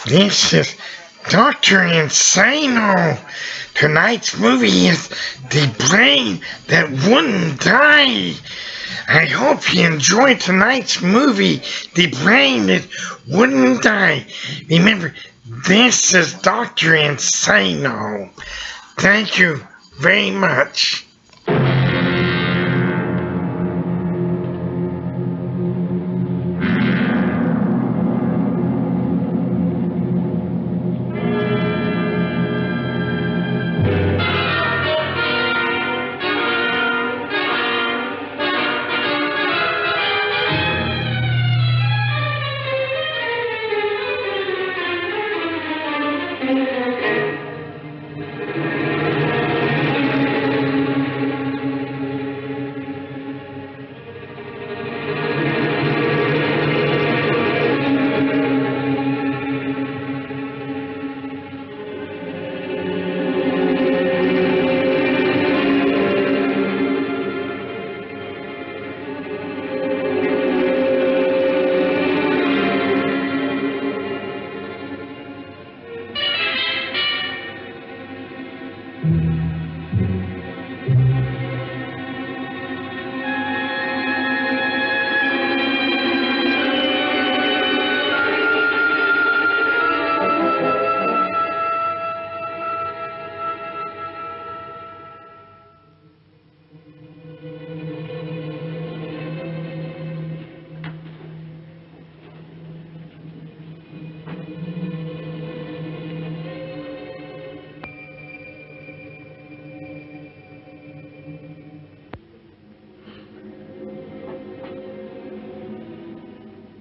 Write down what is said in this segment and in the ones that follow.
This is Dr. Insano. Tonight's movie is The Brain That Wouldn't Die. I hope you enjoy tonight's movie, The Brain That Wouldn't Die. Remember, this is Dr. Insano. Thank you very much.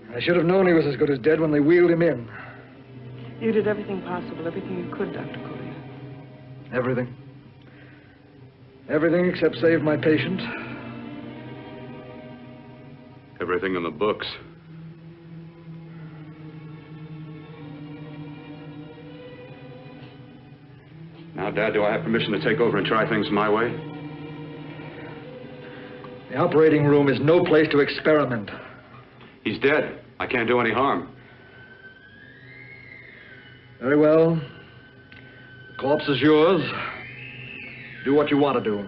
I should have known he was as good as dead when they wheeled him in. You did everything possible, everything you could, Dr. Collier. Everything. Everything except save my patient. Everything in the books. Now, Dad, do I have permission to take over and try things my way? The operating room is no place to experiment. He's dead. I can't do any harm. Very well. The corpse is yours. Do what you want to do.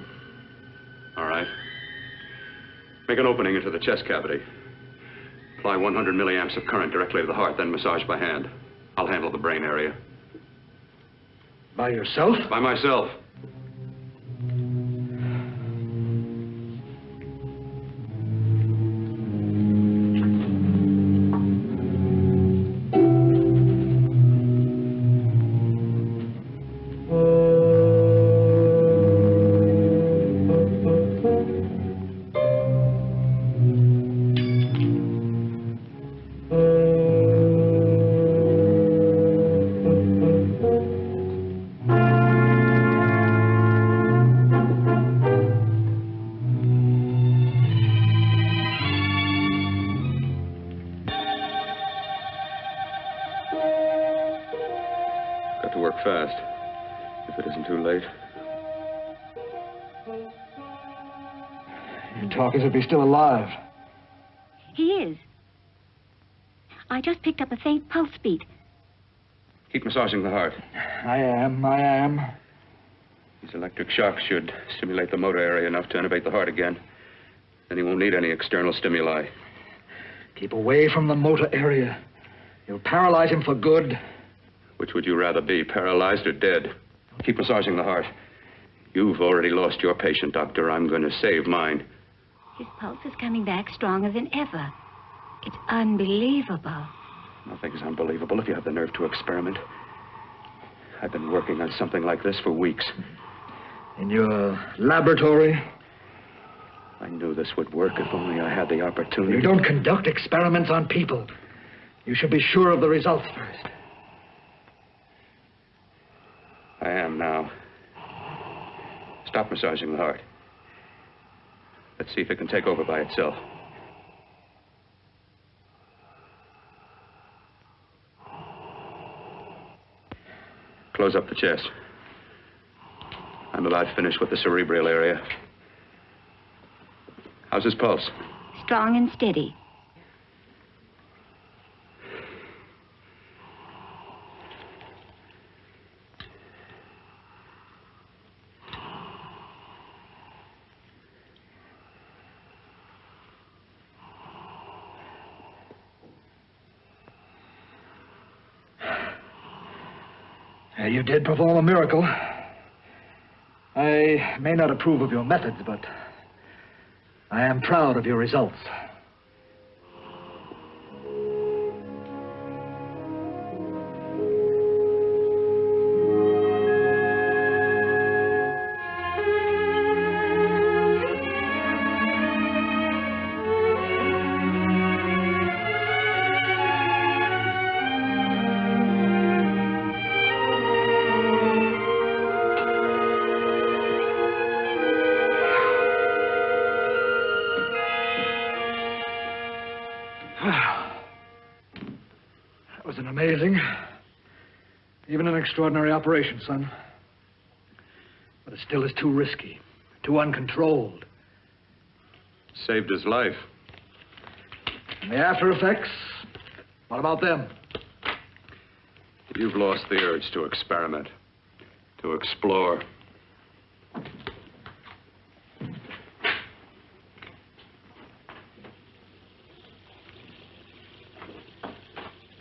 All right. Make an opening into the chest cavity. Apply 100 milliamps of current directly to the heart, then massage by hand. I'll handle the brain area. By yourself? By myself. Got to work fast, if it isn't too late. You talk as if he's still alive. He is. I just picked up a faint pulse beat. Keep massaging the heart. I am. These electric shocks should stimulate the motor area enough to innervate the heart again. Then he won't need any external stimuli. Keep away from the motor area. You'll paralyze him for good. Which would you rather be, paralyzed or dead? Keep massaging the heart. You've already lost your patient, Doctor. I'm going to save mine. His pulse is coming back stronger than ever. It's unbelievable. Nothing's unbelievable if you have the nerve to experiment. I've been working on something like this for weeks. In your laboratory? I knew this would work if only I had the opportunity. You don't conduct experiments on people. You should be sure of the results first. I am now. Stop massaging the heart. Let's see if it can take over by itself. Close up the chest. I'm about finished with the cerebral area. How's his pulse? Strong and steady. You did perform a miracle. I may not approve of your methods, but I am proud of your results. That was an amazing, even an extraordinary operation, son. But it still is too risky, too uncontrolled. Saved his life. And the after effects, what about them? You've lost the urge to experiment, to explore.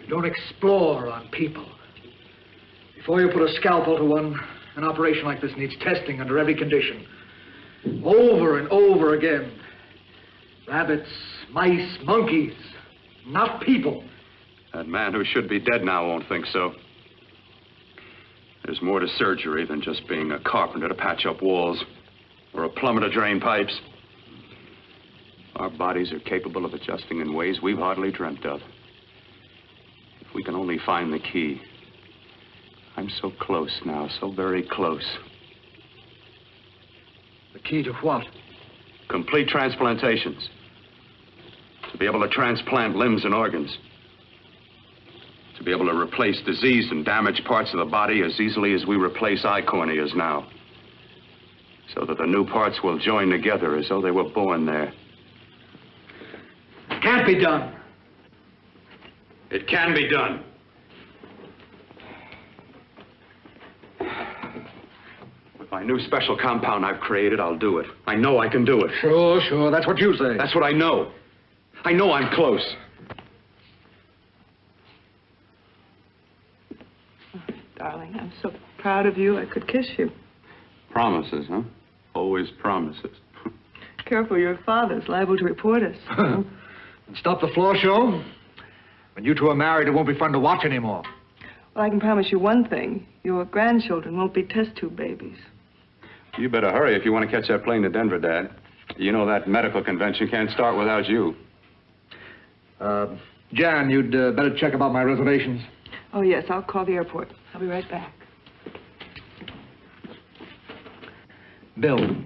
You don't explore on people. Before you put a scalpel to one, an operation like this needs testing under every condition. Over and over again. Rabbits, mice, monkeys, not people. That man who should be dead now won't think so. There's more to surgery than just being a carpenter to patch up walls or a plumber to drain pipes. Our bodies are capable of adjusting in ways we've hardly dreamt of. If we can only find the key. I'm so close now, so very close. The key to what? Complete transplantations. To be able to transplant limbs and organs. To be able to replace diseased and damaged parts of the body as easily as we replace eye corneas now. So that the new parts will join together as though they were born there. It can't be done. It can be done. With my new special compound I've created, I'll do it. I know I can do it. Sure, that's what you say. That's what I know. I know I'm close. Darling, I'm so proud of you, I could kiss you. Promises, huh? Always promises. Careful, your father's liable to report us. And stop the floor show. When you two are married, it won't be fun to watch anymore. Well, I can promise you one thing. Your grandchildren won't be test tube babies. You better hurry if you want to catch that plane to Denver, Dad. You know that medical convention can't start without you. Jan, you'd better check about my reservations. Oh, yes, I'll call the airport. I'll be right back. Bill,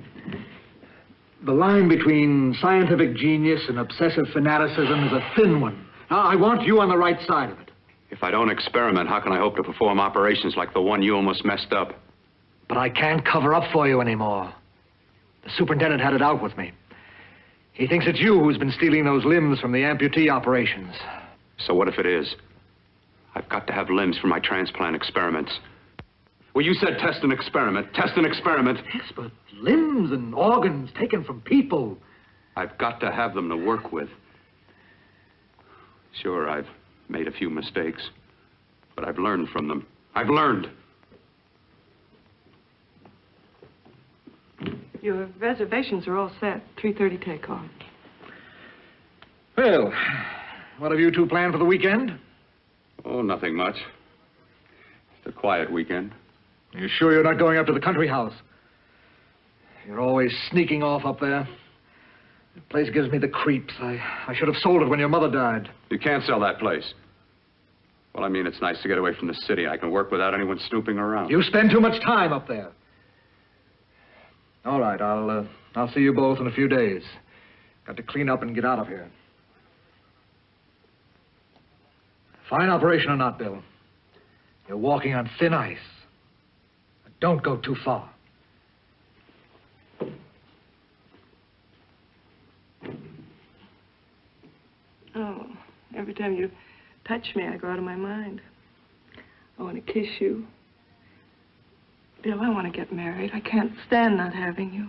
the line between scientific genius and obsessive fanaticism is a thin one. Now, I want you on the right side of it. If I don't experiment, how can I hope to perform operations like the one you almost messed up? But I can't cover up for you anymore. The superintendent had it out with me. He thinks it's you who's been stealing those limbs from the amputee operations. So what if it is? I've got to have limbs for my transplant experiments. Well, you said test and experiment. Test and experiment. Yes, but limbs and organs taken from people. I've got to have them to work with. Sure, I've made a few mistakes, but I've learned from them. I've learned. Your reservations are all set. 3:30 takeoff. Well, what have you two planned for the weekend? Oh, nothing much. It's a quiet weekend. Are you sure you're not going up to the country house? You're always sneaking off up there. The place gives me the creeps. I should have sold it when your mother died. You can't sell that place. Well, I mean, it's nice to get away from the city. I can work without anyone snooping around. You spend too much time up there. All right, I'll see you both in a few days. Got to clean up and get out of here. Fine operation or not, Bill, you're walking on thin ice. Don't go too far. Oh, every time you touch me, I go out of my mind. I want to kiss you. Bill, I want to get married. I can't stand not having you.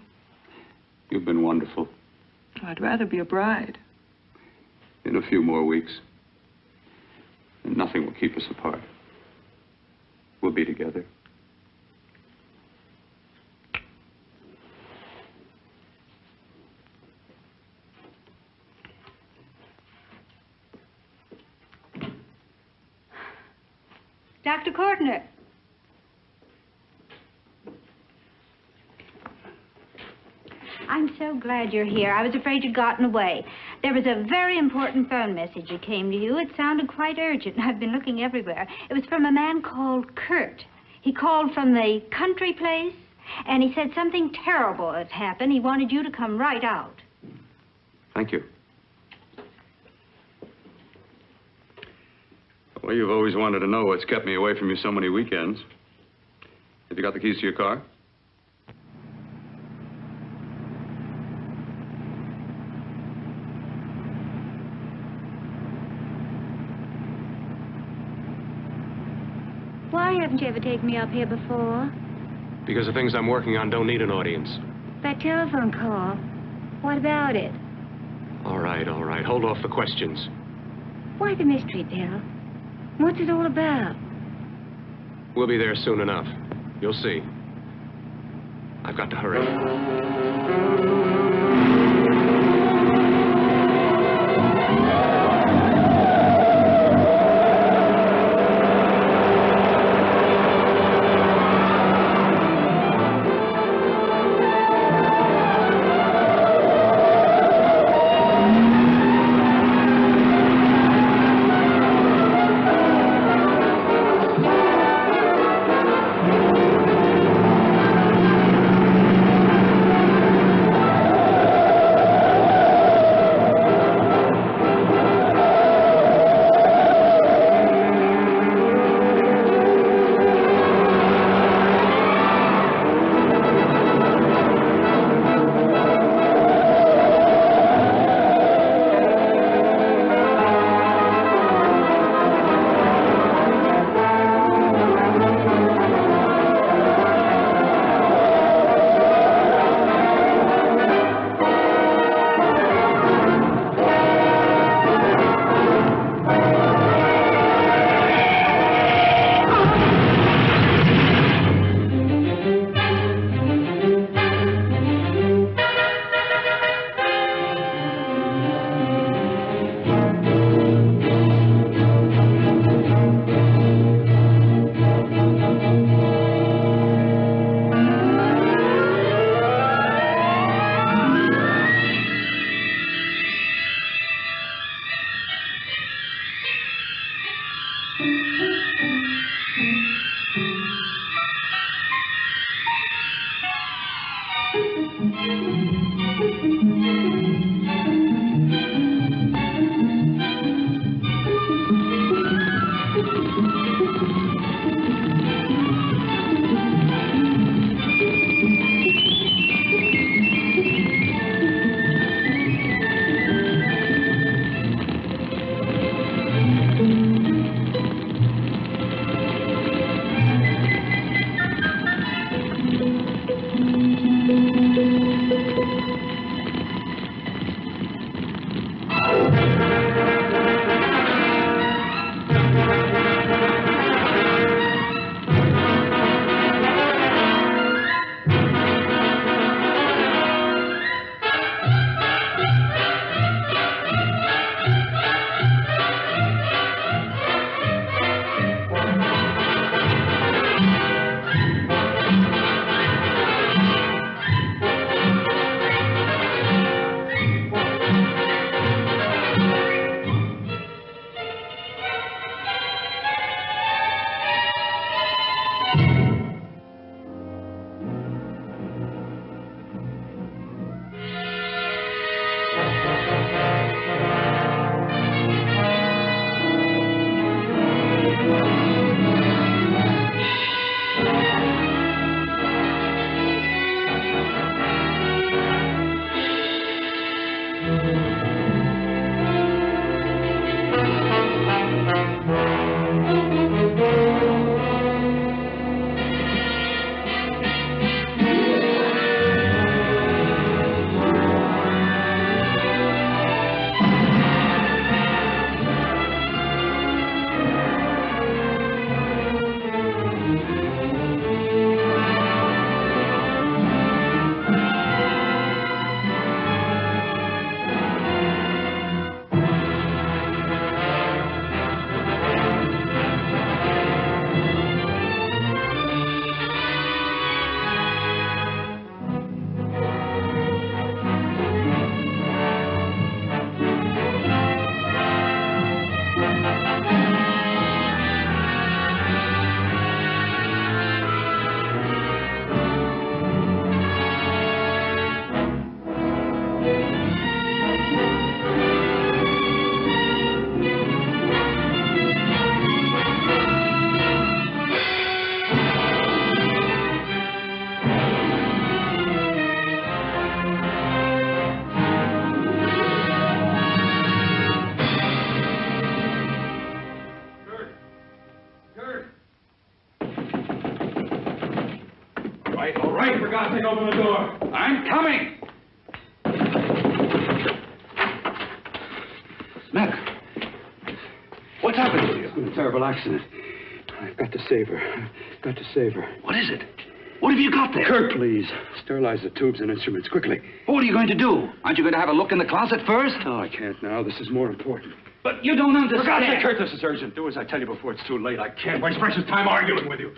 You've been wonderful. I'd rather be a bride. In a few more weeks, and nothing will keep us apart. We'll be together. Dr. Kortner. I'm so glad you're here. I was afraid you'd gotten away. There was a very important phone message that came to you. It sounded quite urgent. I've been looking everywhere. It was from a man called Kurt. He called from the country place, and he said something terrible had happened. He wanted you to come right out. Thank you. Well, you've always wanted to know what's kept me away from you so many weekends. Have you got the keys to your car? Why haven't you ever taken me up here before? Because the things I'm working on don't need an audience. That telephone call. What about it? All right, all right. Hold off the questions. Why the mystery, Bill? What's it all about? We'll be there soon enough. You'll see. I've got to hurry. Jonathan, open the door. I'm coming. What's the matter? What's happened to you? It's been a terrible accident. I've got to save her. I've got to save her. What is it? What have you got there? Kirk, please. Sterilize the tubes and instruments quickly. What are you going to do? Aren't you going to have a look in the closet first? No, I can't now. This is more important. But you don't understand. For God's sake, Kurt, this is urgent. Do as I tell you before it's too late. I can't waste precious time arguing with you.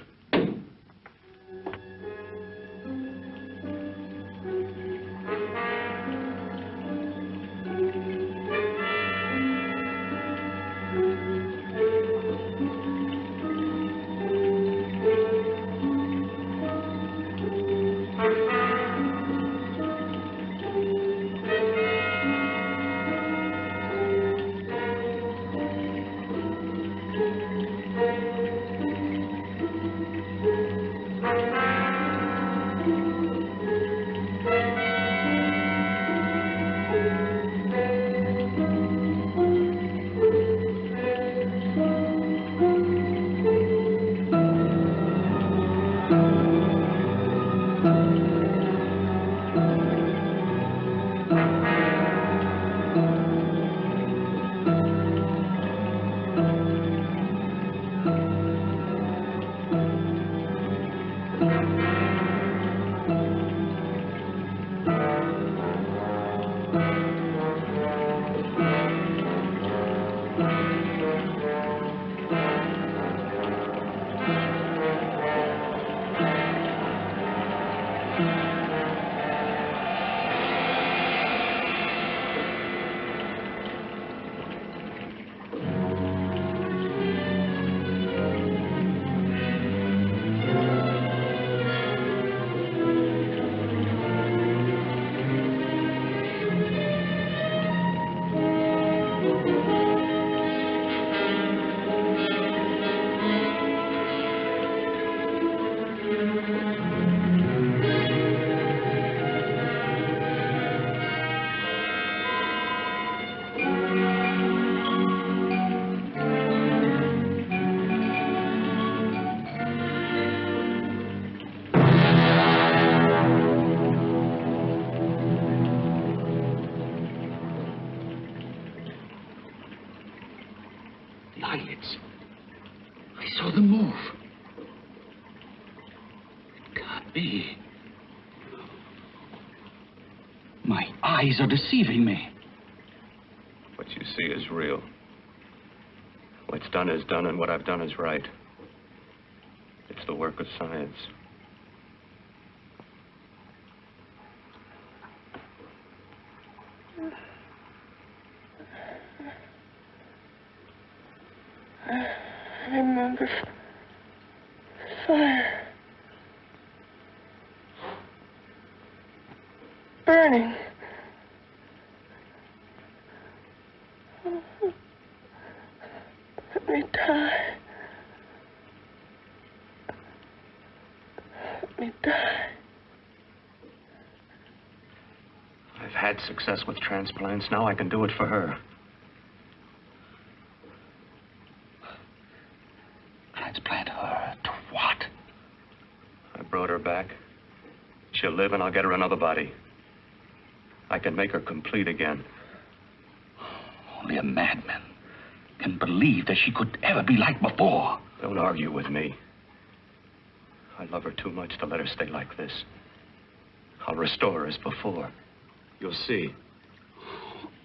Eyelids. I saw them move. It can't be. My eyes are deceiving me. What you see is real. What's done is done, and what I've done is right. It's the work of science. I remember fire. Burning. Let me die. Let me die. I've had success with transplants. Now I can do it for her. Transplant her to what? I brought her back. She'll live, and I'll get her another body. I can make her complete again. Only a madman can believe that she could ever be like before. Don't argue with me. I love her too much to let her stay like this. I'll restore her as before. You'll see.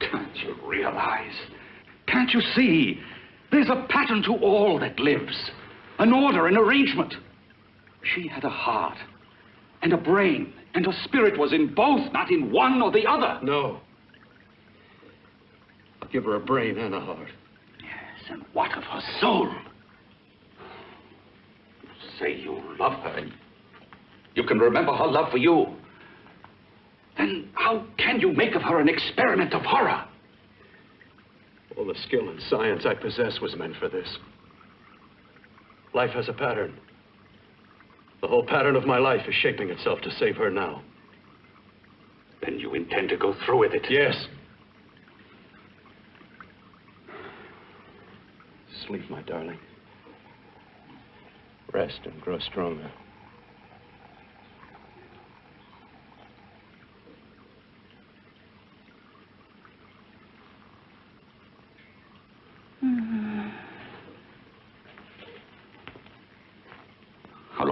Can't you realize? Can't you see? There's a pattern to all that lives. An order, an arrangement. She had a heart and a brain, and her spirit was in both, not in one or the other. No. I'll give her a brain and a heart. Yes, and what of her soul? You say you love her, and you can remember her love for you. Then how can you make of her an experiment of horror? All the skill and science I possess was meant for this. Life has a pattern. The whole pattern of my life is shaping itself to save her now. Then you intend to go through with it? Yes. Sleep, my darling. Rest and grow stronger.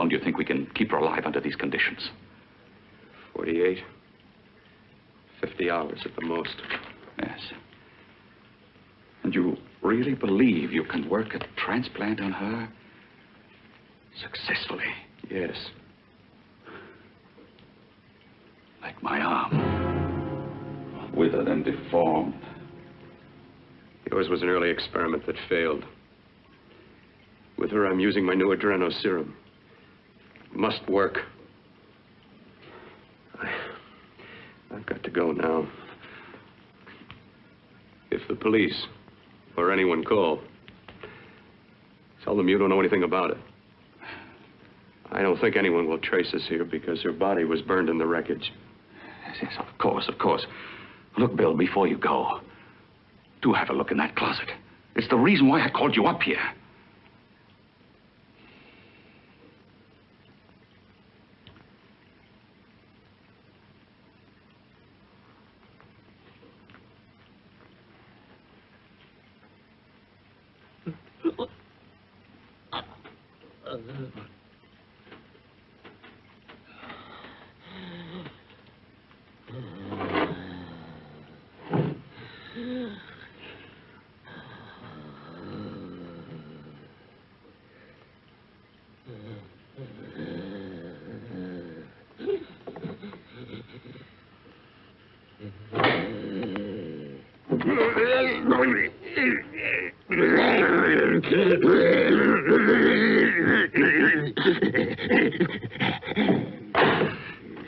long do you think we can keep her alive under these conditions? 48. 50 hours at the most. Yes. And you really believe you can work a transplant on her successfully? Yes. Like my arm. Withered and deformed. Yours was an early experiment that failed. With her, I'm using my new adreno serum. Must work. I've got to go now. If the police or anyone call, tell them you don't know anything about it. I don't think anyone will trace us here because her body was burned in the wreckage. Yes, of course, of course. Look, Bill, before you go, do have a look in that closet. It's the reason why I called you up here.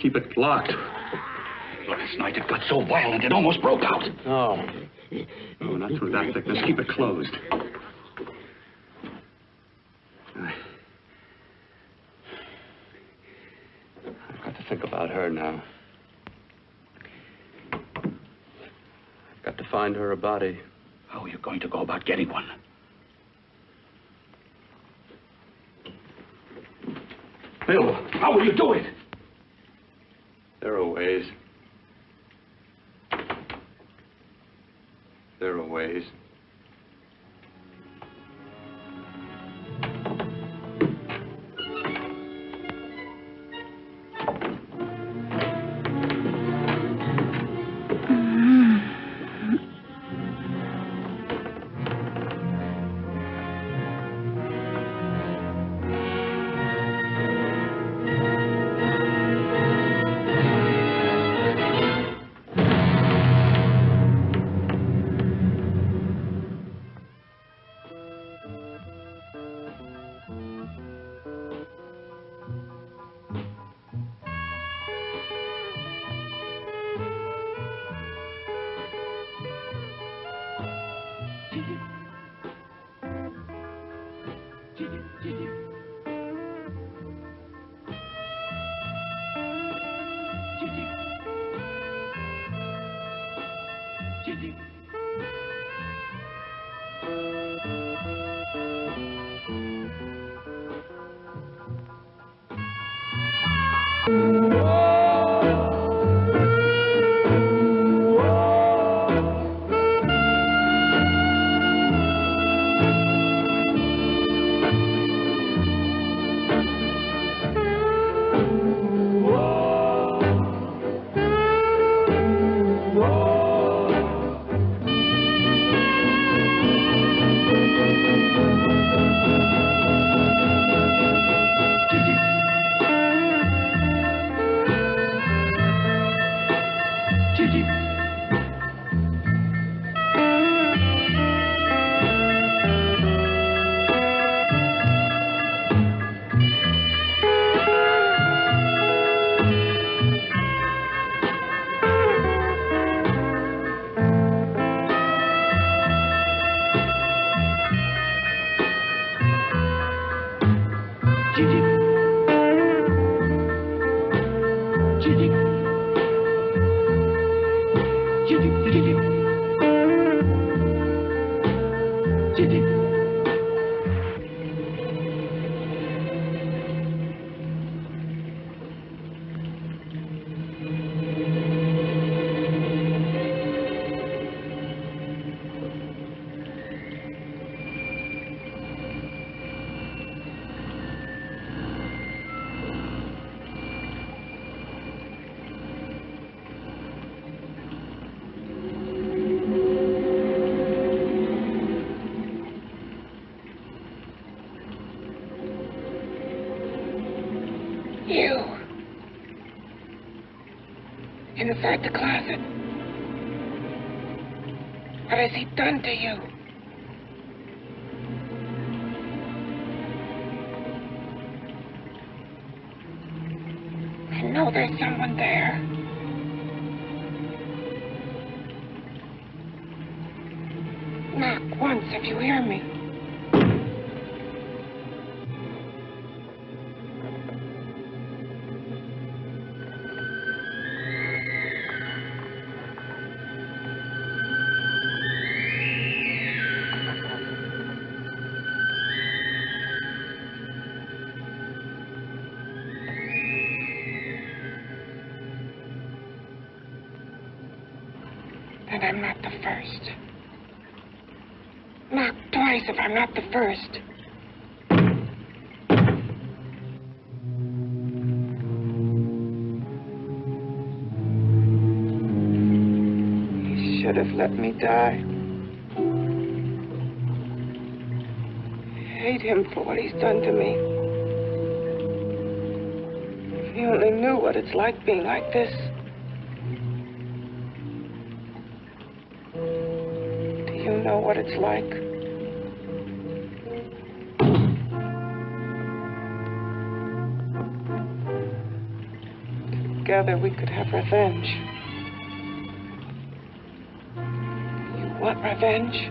Keep it locked. Last night it got so violent it almost broke out. Oh. Oh, not through that thickness. Keep it closed. I've got to think about her now. I've got to find her a body. How are you going to go about getting one? Bill, how will you do it? There are ways. There are ways. inside the closet. What has he done to you? I know there's someone there. Knock once if you hear me. Then I'm not the first. Knock twice if I'm not the first. He should have let me die. I hate him for what he's done to me. If he only knew what it's like being like this. You know what it's like. Together we could have revenge. You want revenge?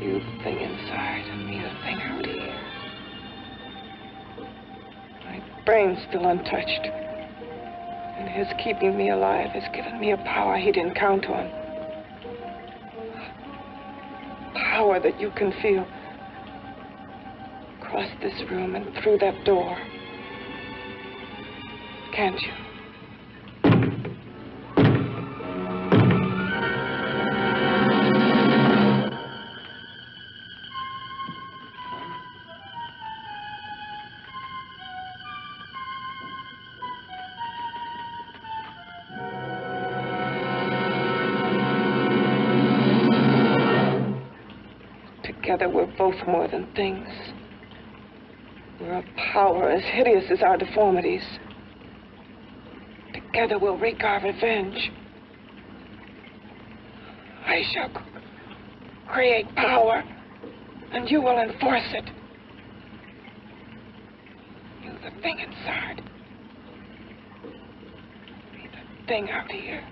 You the thing inside and me the thing out here. My brain's still untouched. And his keeping me alive has given me a power he didn't count on. Power that you can feel. Across this room and through that door. Can't you? Together we're both more than things. We're a power as hideous as our deformities. Together we'll wreak our revenge. I shall create power, and you will enforce it. You the thing inside. Me the thing out here.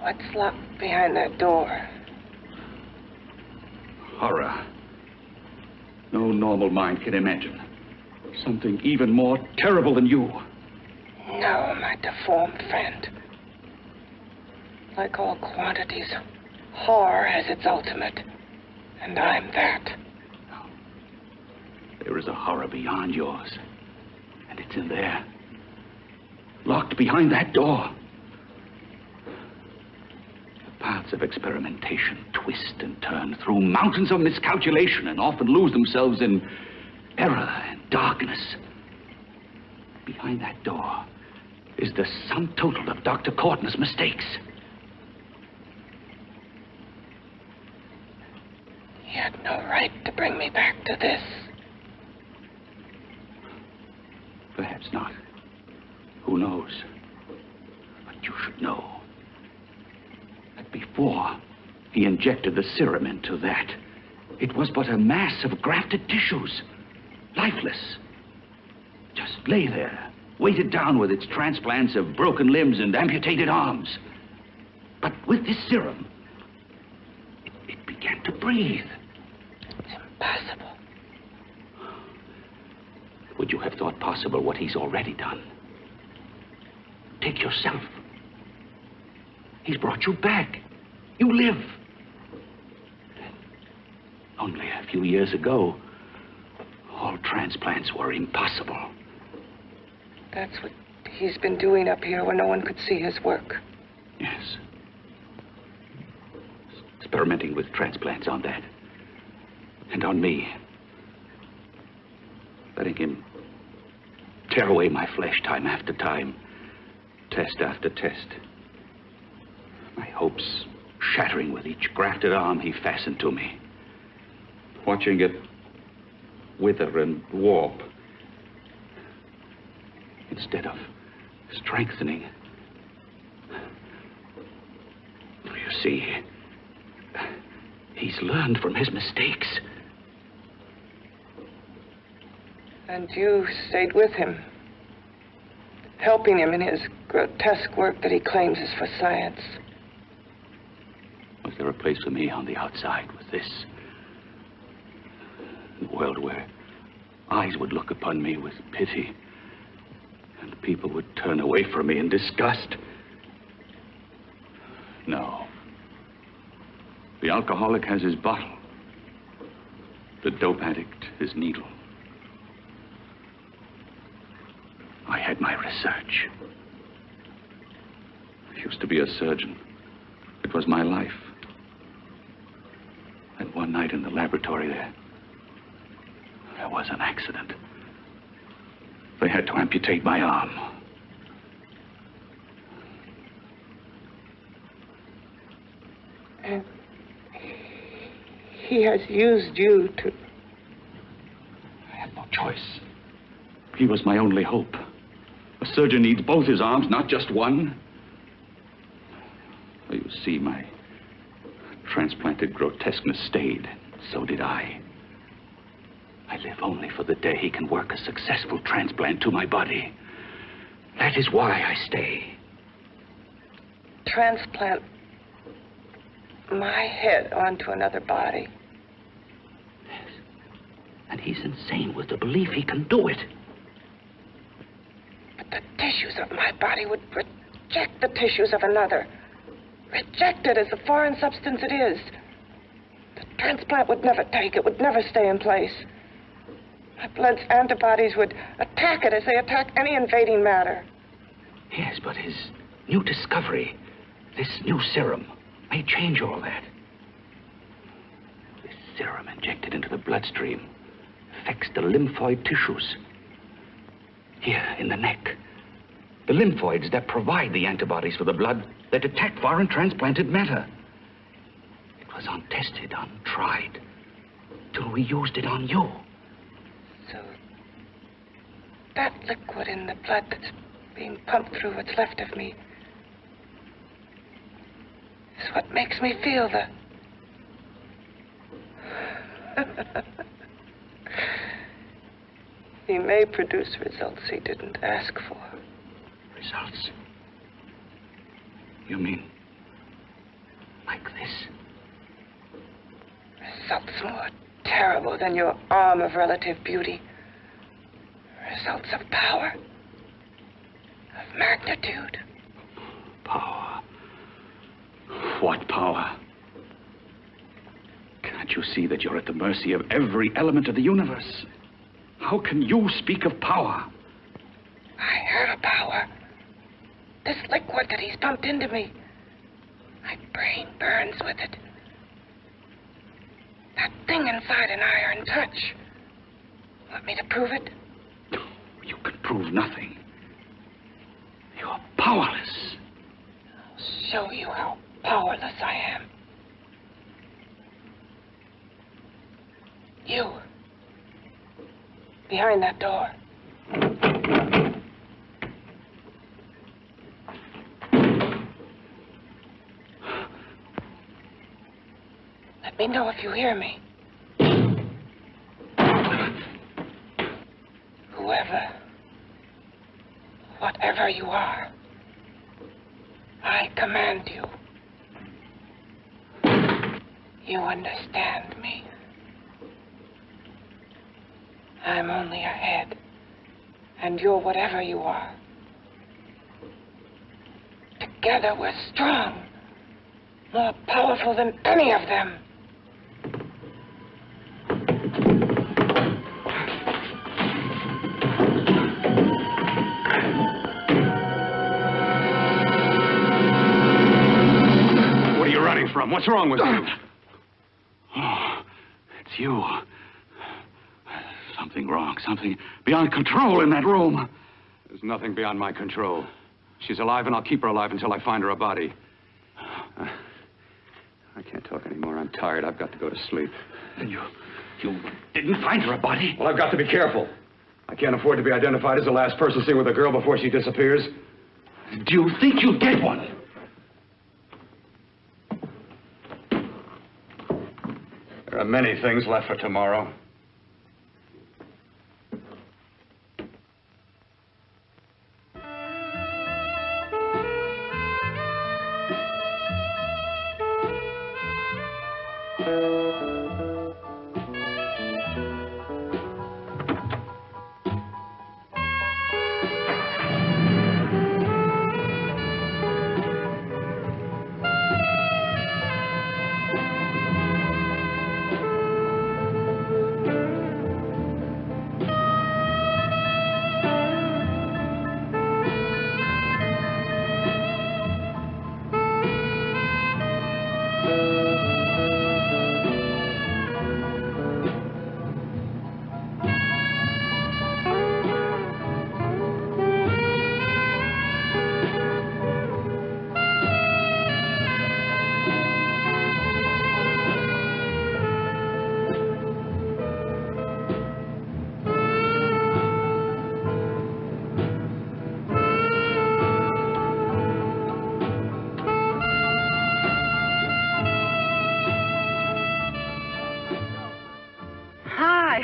What's locked behind that door? Horror. no normal mind can imagine. Something even more terrible than you. No, my deformed friend. Like all quantities, horror has its ultimate. And I'm that. There is a horror beyond yours. And it's in there. Locked behind that door. The paths of experimentation twist and turn through mountains of miscalculation and often lose themselves in error and darkness. Behind that door is the sum total of Dr. Courtney's mistakes. He had no right to bring me back to this. Perhaps not. Who knows? But you should know that before he injected the serum into that, it was but a mass of grafted tissues, lifeless. Just lay there, weighted down with its transplants of broken limbs and amputated arms. But with this serum, it began to breathe. It's impossible. Would you have thought possible what he's already done? Take yourself. He's brought you back. You live. Only a few years ago, all transplants were impossible. That's what he's been doing up here where no one could see his work. Yes. Experimenting with transplants on that. And on me. Letting him tear away my flesh time after time, test after test. My hopes shattering with each grafted arm he fastened to me. Watching it wither and warp. Instead of strengthening. You see, he's learned from his mistakes. And you stayed with him, helping him in his grotesque work that he claims is for science. Was there a place for me on the outside with this? A world where eyes would look upon me with pity and people would turn away from me in disgust? No. The alcoholic has his bottle. The dope addict his needle. I had my research. I used to be a surgeon. It was my life. And one night in the laboratory there was an accident. They had to amputate my arm. And he has used you to... I had no choice. He was my only hope. A surgeon needs both his arms, not just one. You see, my transplanted grotesqueness stayed. So did I. I live only for the day he can work a successful transplant to my body. That is why I stay. Transplant my head onto another body. Yes. And he's insane with the belief he can do it. But the tissues of my body would reject the tissues of another. Reject it as the foreign substance it is. The transplant would never take it, would never stay in place. My blood's antibodies would attack it as they attack any invading matter. Yes, but his new discovery, this new serum, may change all that. This serum injected into the bloodstream affects the lymphoid tissues. Here, in the neck. The lymphoids that provide the antibodies for the blood that attack foreign transplanted matter. It was untested, untried, till we used it on you. So, that liquid in the blood that's being pumped through what's left of me is what makes me feel the... He may produce results he didn't ask for. Results? You mean like this? Results more terrible than your arm of relative beauty. Results of power, of magnitude. Power. What power? Can't you see that you're at the mercy of every element of the universe? How can you speak of power? I have a power. This liquid that he's pumped into me. My brain burns with it. That thing inside an iron touch. Want me to prove it? You can prove nothing. You're powerless. I'll show you how powerless I am. You. Behind that door. Let me know if you hear me. Whoever, whatever you are, I command you. You understand me. I'm only a head, and you're whatever you are. Together we're strong, more powerful than any of them. What are you running from? What's wrong with you? Oh, it's you. Something wrong, something beyond control in that room. There's nothing beyond my control. She's alive, and I'll keep her alive until I find her a body. I can't talk anymore. I'm tired. I've got to go to sleep. And you didn't find her a body? Well, I've got to be careful. I can't afford to be identified as the last person seen with a girl before she disappears. Do you think you'll get one? There are many things left for tomorrow.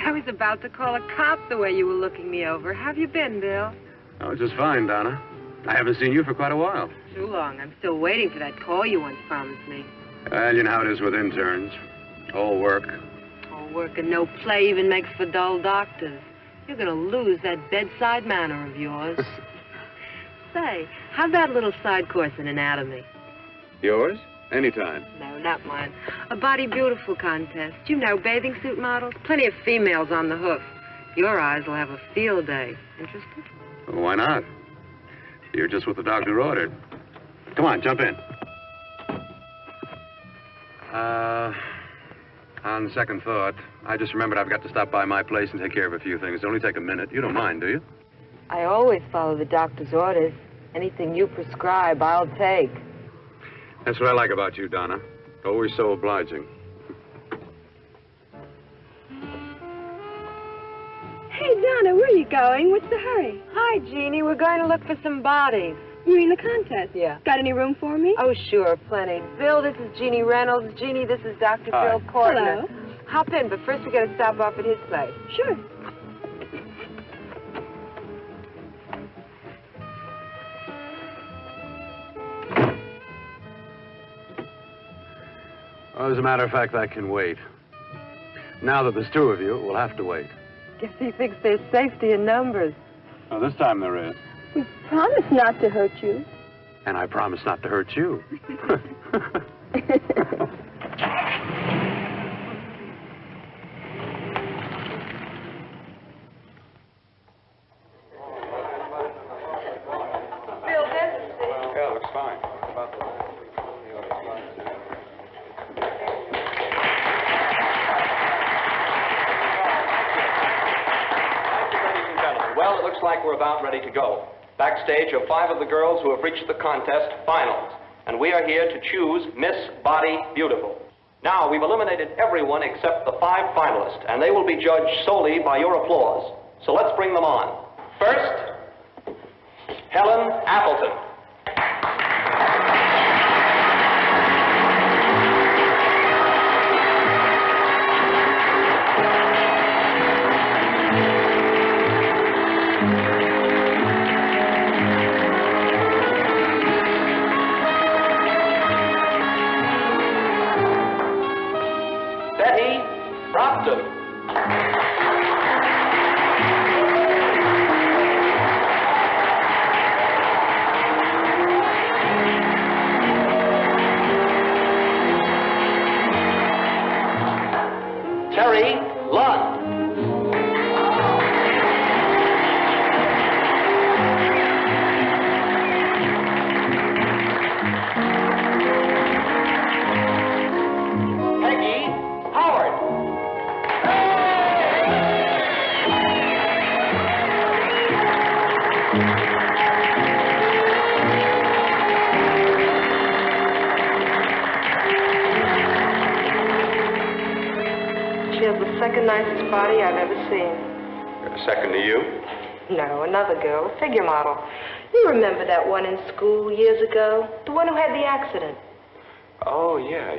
I was about to call a cop the way you were looking me over. How have you been, Bill? Oh, just fine, Donna. I haven't seen you for quite a while. Too long. I'm still waiting for that call you once promised me. Well, you know how it is with interns. All work. All work and no play even makes for dull doctors. You're going to lose that bedside manner of yours. Say, how'd that little side course in anatomy? Yours? Anytime. No, not mine. A Body Beautiful contest. You know, bathing suit models. Plenty of females on the hoof. Your eyes will have a field day. Interested? Well, why not? You're just what the doctor ordered. Come on, jump in. On second thought, I just remembered I've got to stop by my place and take care of a few things. It'll only take a minute. You don't mind, do you? I always follow the doctor's orders. Anything you prescribe, I'll take. That's what I like about you, Donna. Always so obliging. Hey, Donna, where are you going? What's the hurry? Hi, Jeannie. We're going to look for some bodies. You mean the contest? Yeah. Got any room for me? Oh, sure, plenty. Bill, this is Jeannie Reynolds. Jeannie, this is Dr. Hi. Bill Portner. Hello. Hop in, but first we got to stop off at his place. Sure. Well, as a matter of fact, I can wait. Now that there's two of you, we'll have to wait. Guess he thinks there's safety in numbers. Oh, this time there is. We promise not to hurt you. And I promise not to hurt you. Yeah, looks fine. Well, it looks like we're about ready to go. Backstage are 5 of the girls who have reached the contest finals, and we are here to choose Miss Body Beautiful. Now, we've eliminated everyone except the 5 finalists, and they will be judged solely by your applause. So let's bring them on. First, Helen Appleton. Betty Brompton. Terry Lund. Peggy Howard. She has the second nicest body I've ever seen. Second to you? No, another girl, a figure model. You remember that one in school years ago? The one who had the accident. Oh, yeah.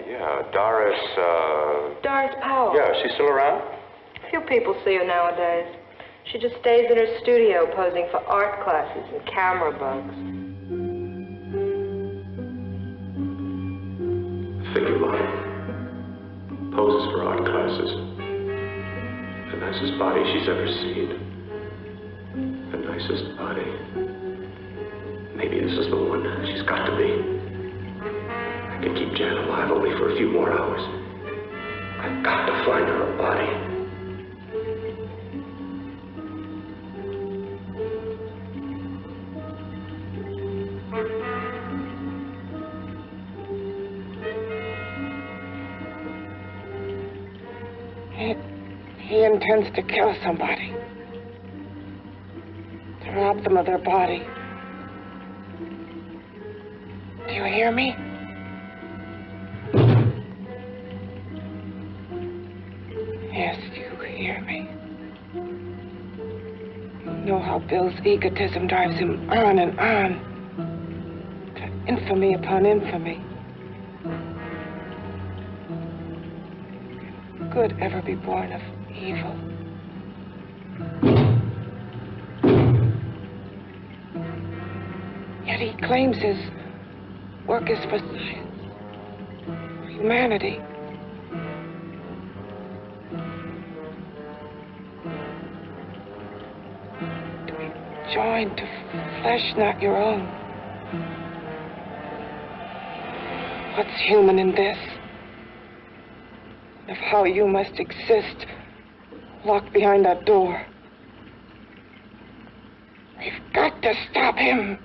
Doris, Doris Powell. Yeah, she's still around? Few people see her nowadays. She just stays in her studio posing for art classes and camera bugs. Figure model. Poses for art classes. The nicest body she's ever seen. The nicest body. Maybe this is the one. She's got to be. I can keep Jan alive only for a few more hours. I've got to find her a body. He intends to kill somebody. To rob them of their body. Do you hear me? Yes, you hear me. You know how Bill's egotism drives him on and on. To infamy upon infamy. Good ever be born of evil? Yet he claims his work is for science, for humanity. To be joined to flesh not your own. What's human in this? Of how you must exist, locked behind that door. We've got to stop him.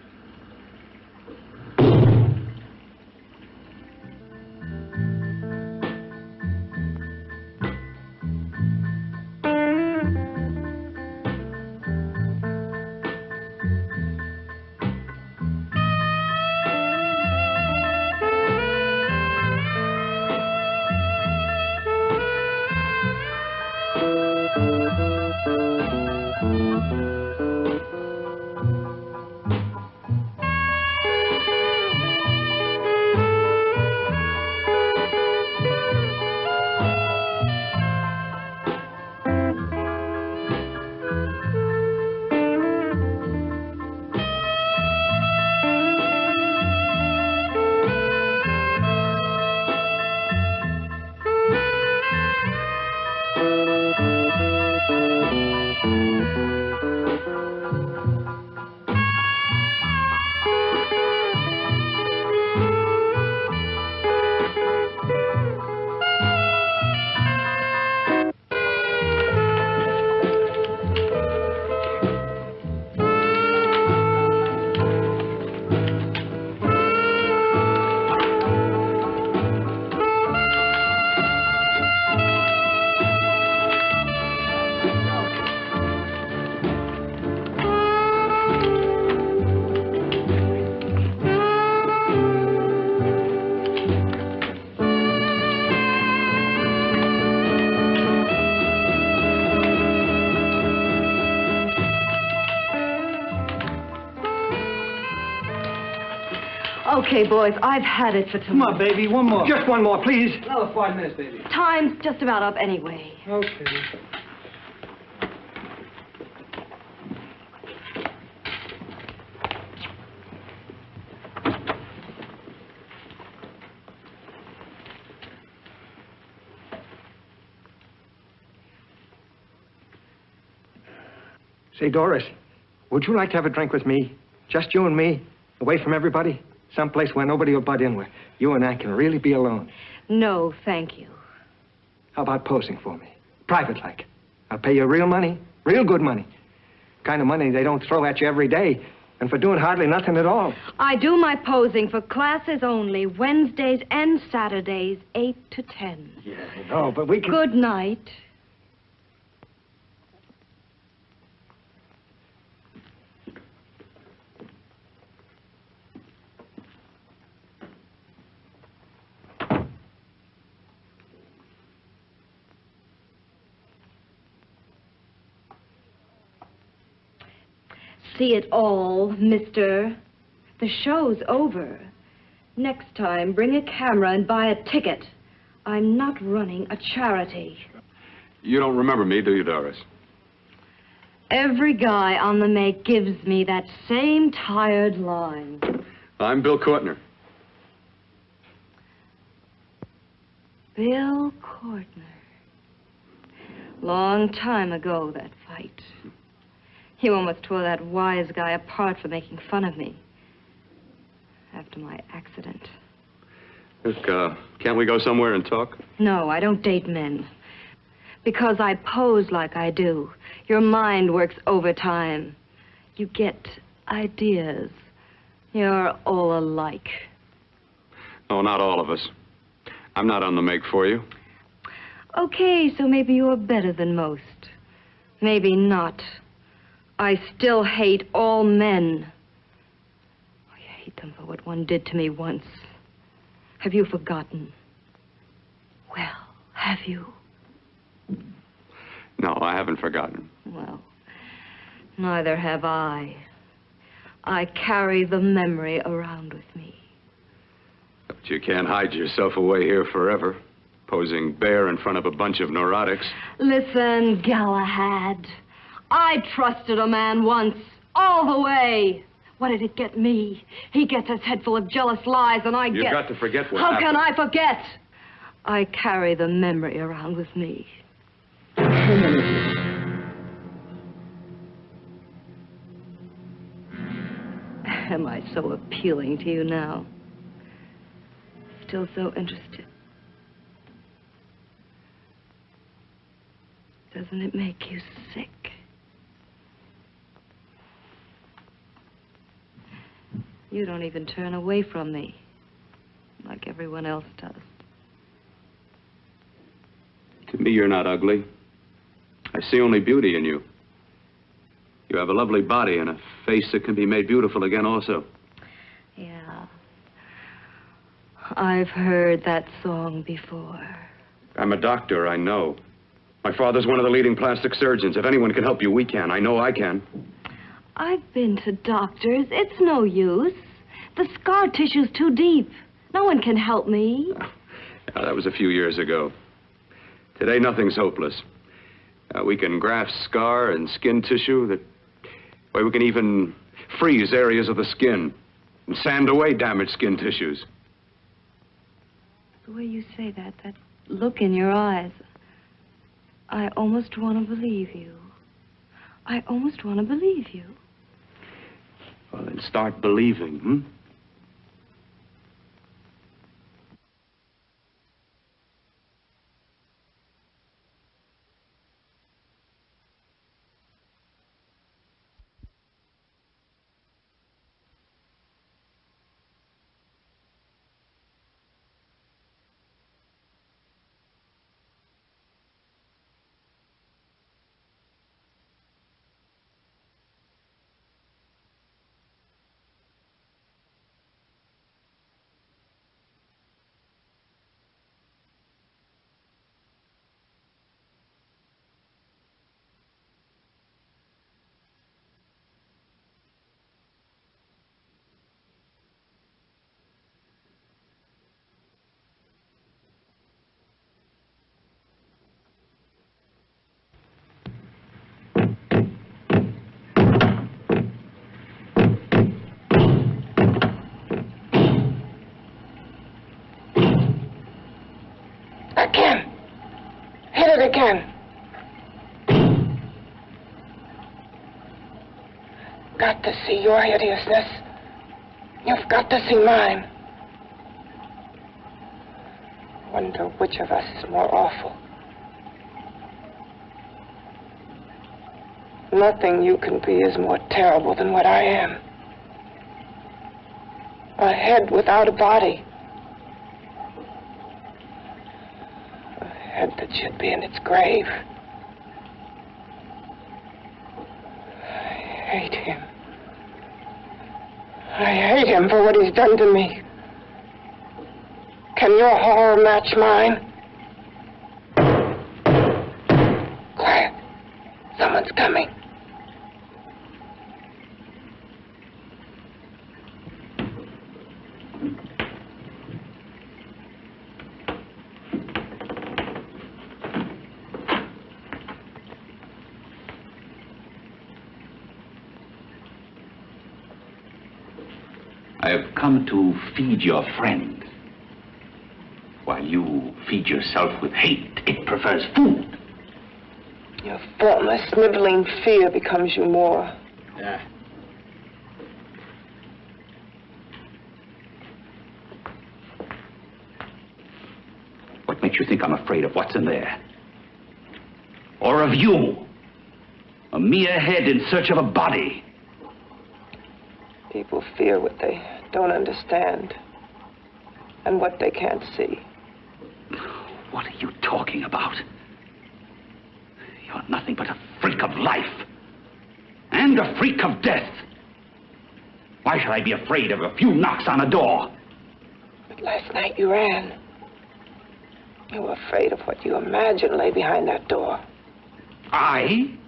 Okay, boys, I've had it for tonight. Come on, baby, one more. Just one more, please. Another 5 minutes, baby. Time's just about up anyway. Okay. Say, Doris, would you like to have a drink with me? Just you and me, away from everybody? Someplace where nobody will butt in, where you and I can really be alone. No, thank you. How about posing for me? Private like. I'll pay you real money, real good money. Kind of money they don't throw at you every day, and for doing hardly nothing at all. I do my posing for classes only, Wednesdays and Saturdays, 8 to 10. Yeah, I know, but we can... Good night. See it all, mister. The show's over. Next time, bring a camera and buy a ticket. I'm not running a charity. You don't remember me, do you, Doris? Every guy on the make gives me that same tired line. I'm Bill Courtner. Bill Courtner. Long time ago, that fight. You almost tore that wise guy apart for making fun of me. After my accident. Look, can't we go somewhere and talk? No, I don't date men. Because I pose like I do. Your mind works overtime. You get ideas. You're all alike. Oh, not all of us. I'm not on the make for you. Okay, so maybe you're better than most. Maybe not. I still hate all men. I hate them for what one did to me once. Have you forgotten? Well, have you? No, I haven't forgotten. Well, neither have I. I carry the memory around with me. But you can't hide yourself away here forever, posing bare in front of a bunch of neurotics. Listen, Galahad. I trusted a man once, all the way. What did it get me? He gets his head full of jealous lies, and I get... You've got to forget what How happened. can I forget? I carry the memory around with me. Am I so appealing to you now? Still so interested? Doesn't it make you sick? You don't even turn away from me, like everyone else does. To me, you're not ugly. I see only beauty in you. You have a lovely body and a face that can be made beautiful again also. Yeah. I've heard that song before. I'm a doctor, I know. My father's one of the leading plastic surgeons. If anyone can help you, we can. I know I can. I've been to doctors. It's no use. The scar tissue's too deep. No one can help me. Now, that was a few years ago. Today, nothing's hopeless. We can graft scar and skin tissue. Well, we can even freeze areas of the skin and sand away damaged skin tissues. The way you say that look in your eyes, I almost want to believe you. I almost want to believe you. Well, then start believing, hmm? again. Got to see your hideousness. You've got to see mine. Wonder which of us is more awful. Nothing you can be is more terrible than what I am. A head without a body. A head that should be in its grave. I hate him. I hate him for what he's done to me. Can your horror match mine? Quiet. Someone's coming. I have come to feed your friend. While you feed yourself with hate, it prefers food. Your formless, sniveling fear becomes you more. Yeah. What makes you think I'm afraid of what's in there? Or of you? A mere head in search of a body. People fear what they don't understand and what they can't see. What are you talking about? You're nothing but a freak of life and a freak of death. Why should I be afraid of a few knocks on a door? But last night you ran. You were afraid of what you imagined lay behind that door. I?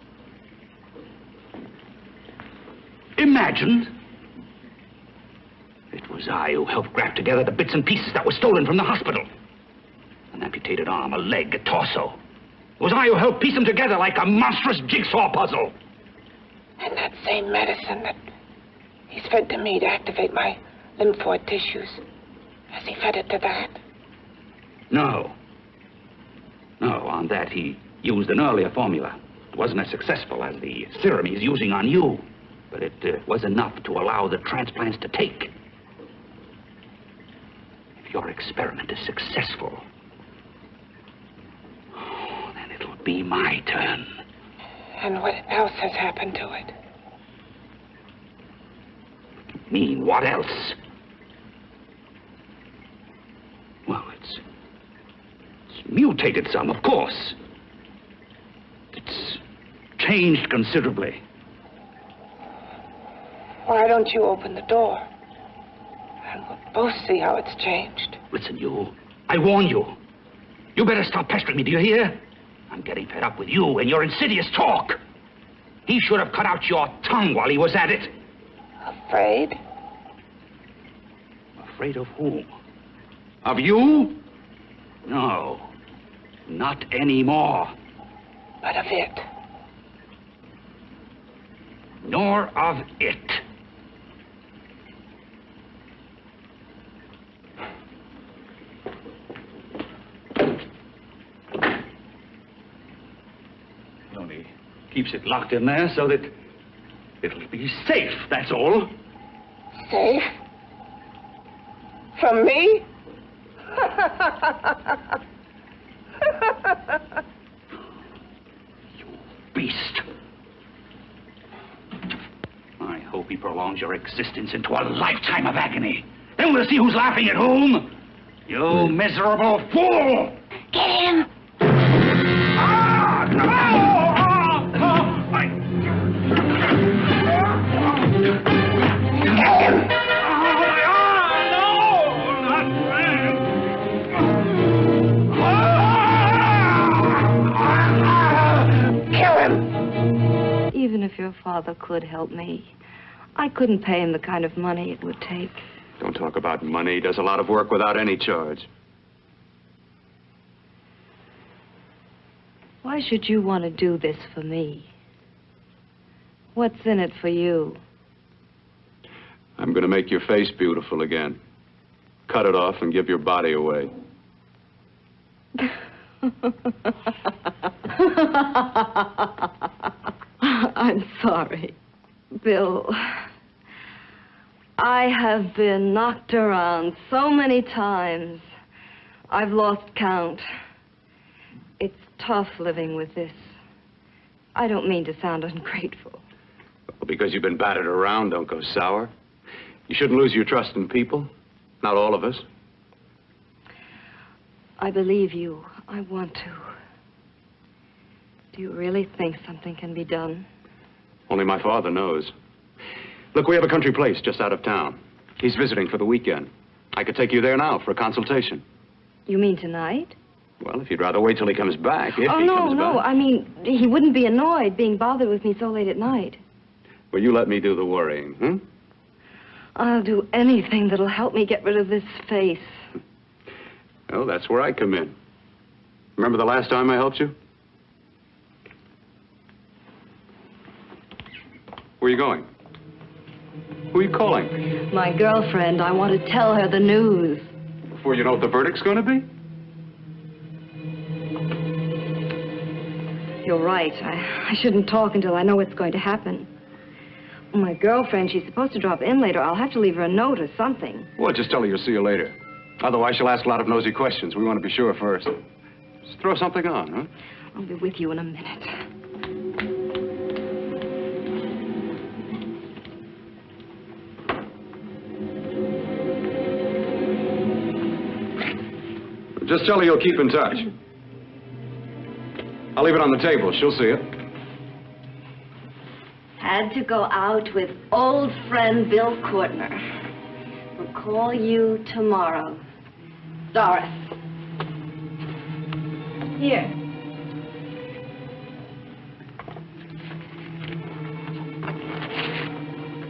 Imagined? It was I who helped grab together the bits and pieces that were stolen from the hospital. An amputated arm, a leg, a torso. It was I who helped piece them together like a monstrous jigsaw puzzle. And that same medicine that he's fed to me to activate my lymphoid tissues. Has he fed it to that? No. No, on that he used an earlier formula. It wasn't as successful as the serum he's using on you, but it was enough to allow the transplants to take. If your experiment is successful, then it'll be my turn. And what else has happened to it? Mean what else? Well, it's mutated some, of course. It's changed considerably. Why don't you open the door? And we'll both see how it's changed. Listen, you. I warn you. You better stop pestering me, do you hear? I'm getting fed up with you and your insidious talk. He should have cut out your tongue while he was at it. Afraid? Afraid of whom? Of you? No. Not anymore. But of it. Nor of it. He only keeps it locked in there so that it'll be safe, that's all. Safe? From me? You beast. I hope he prolongs your existence into a lifetime of agony. Then we'll see who's laughing at whom. You miserable fool! Get him! Ah! No! Get him! Even if your father could help me, I couldn't pay him the kind of money it would take. Don't talk about money. He does a lot of work without any charge. Why should you want to do this for me? What's in it for you? I'm going to make your face beautiful again. Cut it off and give your body away. I'm sorry, Bill. I have been knocked around so many times. I've lost count. It's tough living with this. I don't mean to sound ungrateful. Well, because you've been battered around, don't go sour. You shouldn't lose your trust in people. Not all of us. I believe you. I want to. Do you really think something can be done? Only my father knows. Look, we have a country place just out of town. He's visiting for the weekend. I could take you there now for a consultation. You mean tonight? Well, if you'd rather wait till he comes back, if he no, comes no. back. I mean, he wouldn't be annoyed being bothered with me so late at night. Well, you let me do the worrying, hmm? I'll do anything that'll help me get rid of this face. Well, that's where I come in. Remember the last time I helped you? Where are you going? Who are you calling? My girlfriend. I want to tell her the news. Before you know what the verdict's going to be? You're right. I shouldn't talk until I know what's going to happen. My girlfriend, she's supposed to drop in later. I'll have to leave her a note or something. Well, just tell her you'll see you later. Otherwise, she'll ask a lot of nosy questions. We want to be sure first. Just throw something on, huh? I'll be with you in a minute. Just tell her you'll keep in touch. I'll leave it on the table. She'll see it. Had to go out with old friend Bill Courtner. We'll call you tomorrow. Doris. Here.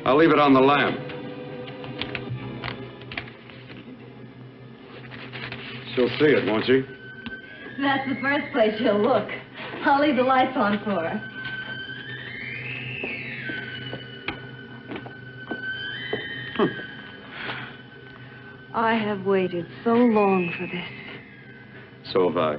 I'll leave it on the lamp. She'll see it, won't she? That's the first place she'll look. I'll leave the lights on for her. I have waited so long for this. So have I.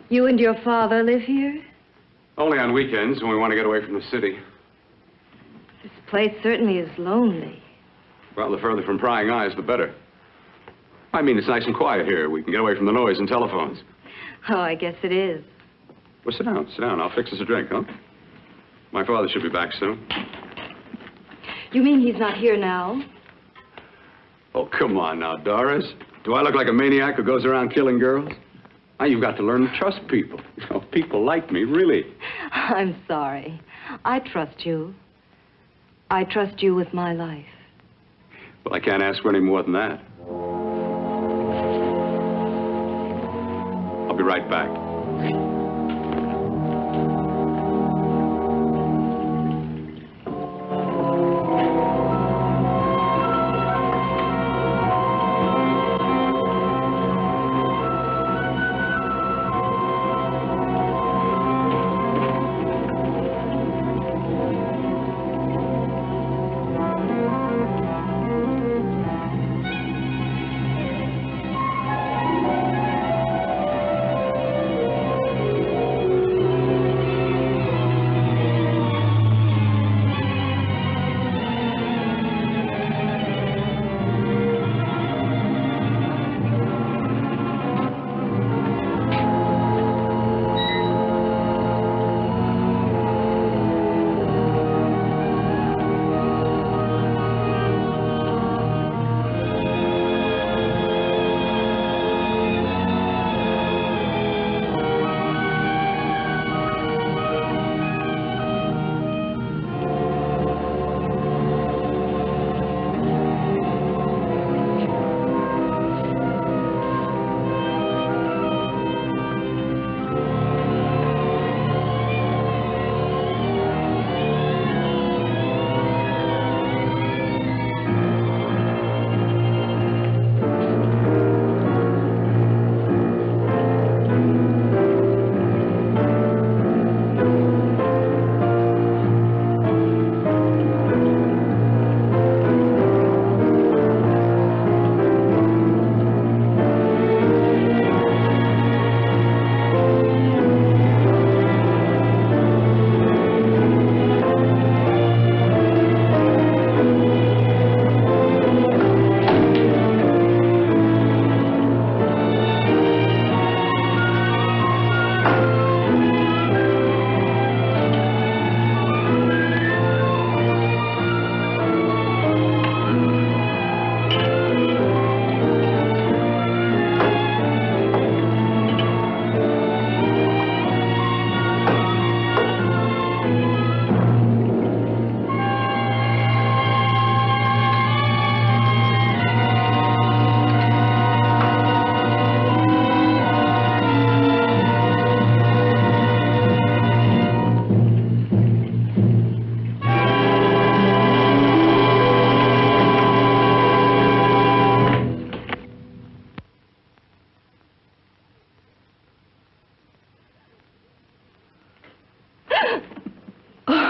You and your father live here? Only on weekends when we want to get away from the city. This place certainly is lonely. Well, the further from prying eyes, the better. I mean, it's nice and quiet here. We can get away from the noise and telephones. Oh, I guess it is. Well, sit down, sit down. I'll fix us a drink, huh? My father should be back soon. You mean he's not here now? Oh, come on now, Doris. Do I look like a maniac who goes around killing girls? Now, you've got to learn to trust people. You know, people like me, really. I'm sorry. I trust you. I trust you with my life. Well, I can't ask for any more than that. I'll be right back.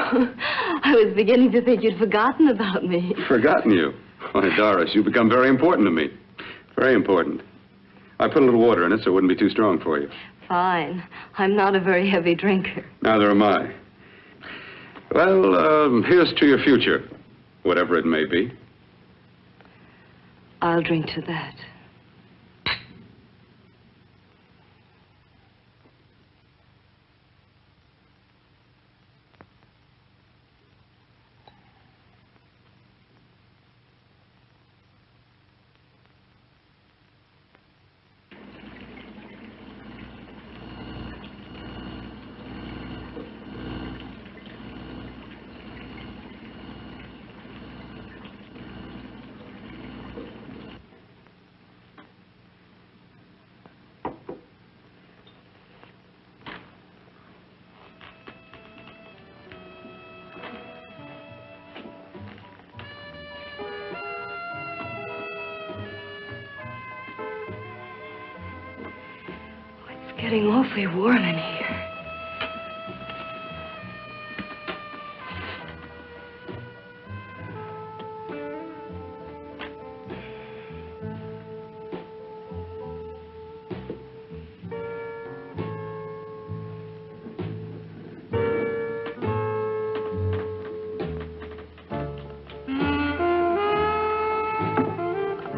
I was beginning to think you'd forgotten about me. Forgotten you? Why, Doris, you've become very important to me. Very important. I put a little water in it so it wouldn't be too strong for you. Fine. I'm not a very heavy drinker. Neither am I. Well, here's to your future, whatever it may be. I'll drink to that. It's getting awfully warm in here.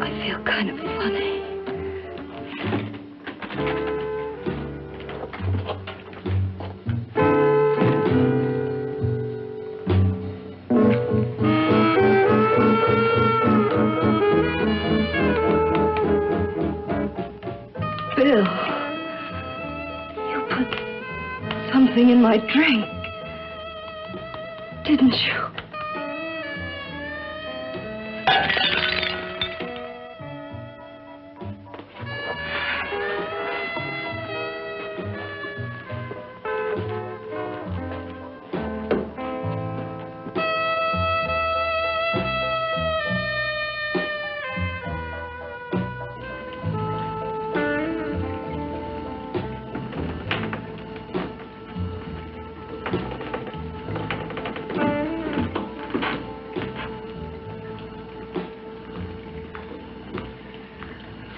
I feel kind of funny. Bill, you put something in my drink, didn't you?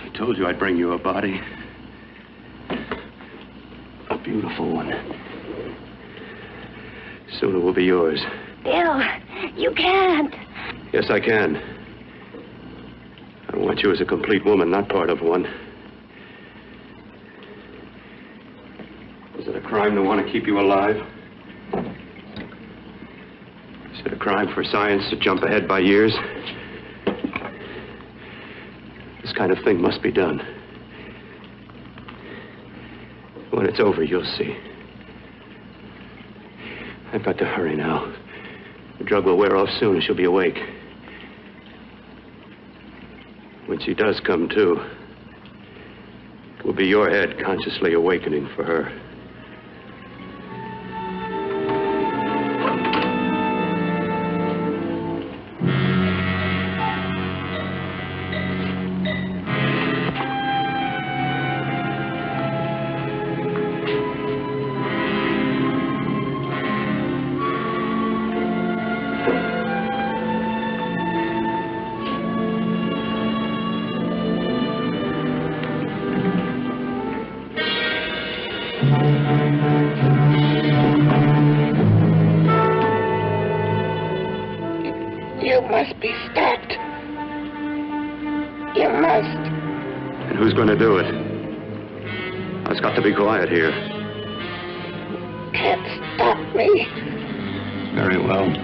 I told you I'd bring you a body. A beautiful one. Soon it will be yours. Bill, you can't. Yes, I can. I want you as a complete woman, not part of one. Is it a crime to want to keep you alive? Is it a crime for science to jump ahead by years? This kind of thing must be done. When it's over, you'll see. I've got to hurry now. The drug will wear off soon and she'll be awake. When she does come to, it will be your head consciously awakening for her. You must be stopped. You must. And who's going to do it? It's got to be quiet here. Can't stop me. Very well.